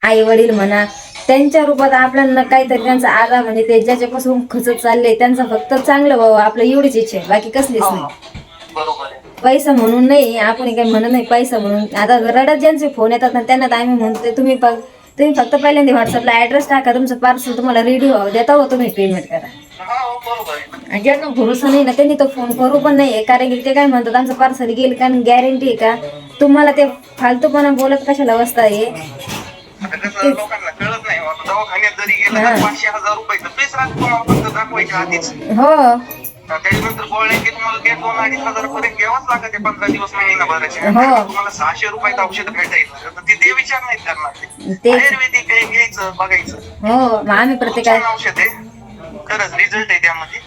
आई वडील म्हणा, त्यांच्या रूपात आपल्याला काहीतरी त्यांचा आधार म्हणजे ते ज्याच्यापासून खचत चालले त्यांचं फक्त चांगलं व्हावं आपलं एवढीच इच्छा आहे, बाकी कसलीच नाही. बरोबर आहे. पैसा म्हणून नाही, आपण काही म्हणत नाही पैसा म्हणून. आता रडत ज्यांचे फोन येतात ना त्यांना तर आम्ही म्हणतो तुम्ही फक्त पहिल्यांदा व्हॉट्सअपला ॲड्रेस टाका, तुमचं पार्सल तुम्हाला रेडी व्हावं देता हो, तुम्ही पेमेंट करा. बरोबर आहे. आणि ज्यांना भरोसा नाही ना त्यांनी तो फोन करू पण नाही, कारण की ते काय म्हणतात आमचं पार्सल गेलं का गॅरंटी आहे का, तुम्हाला ते फालतूपणा बोलत कशाला बसता आहे. आता कसं लोकांना कळत नाही, दवाखान्यात जरी गेलं तर 500,000 रुपयाचं फीस राहतो आपण दाखवायच्या आधीच. हो त्याच्यानंतर गोळ्या की तुम्हाला ते 2-2.5 पर्यंत घ्यावाच लागत 15 दिवस महिना भरायचे. तुम्हाला 600 रुपयाचं औषध भेटा येईल तर ते विचार नाही करणार. ते आयुर्वेदिक आहे, घ्यायचं बघायचं. हो मग आम्ही प्रत्येकाला औषध आहे, खरंच रिझल्ट आहे त्यामध्ये,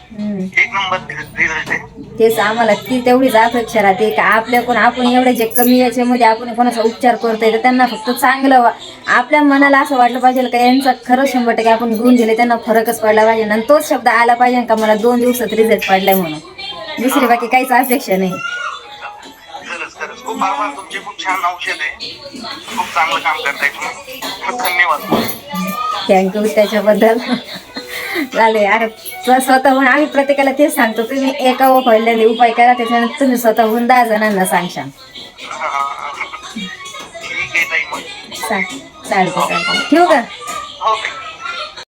एक नंबर रिझल्ट आहे. तेच आम्हाला ती तेवढीच अपेक्षा राहते का आपल्याकडून आपण एवढे जे कमी याच्यामध्ये आपण कोणाचा उपचार करतोय तर त्यांना फक्त चांगलं आपल्या मनाला असं वाटलं पाहिजे का यांचा खरं 100% आपण गुण दिले, त्यांना फरकच पडला पाहिजे आणि तोच शब्द आला पाहिजे का मला 2 दिवसात रिझल्ट पडलाय म्हणून. दुसरी बाकी काहीच अपेक्षा नाही. खरंच खूप आभार तुमचे, खूप छान औषध आहे, खूप चांगलं काम करताय तुम्ही, धन्यवाद. थँक्यू त्याच्याबद्दल. चालेल. अरे स्वतःहून आम्ही प्रत्येकाला तेच सांगतो, तुम्ही एका पहिल्यांदा उपाय करा, त्याच्यानंतर तुम्ही स्वतःहून 10 जणांना सांगशाल. ठीक आहे ताई, मग चालतं. ठेवू का? हो.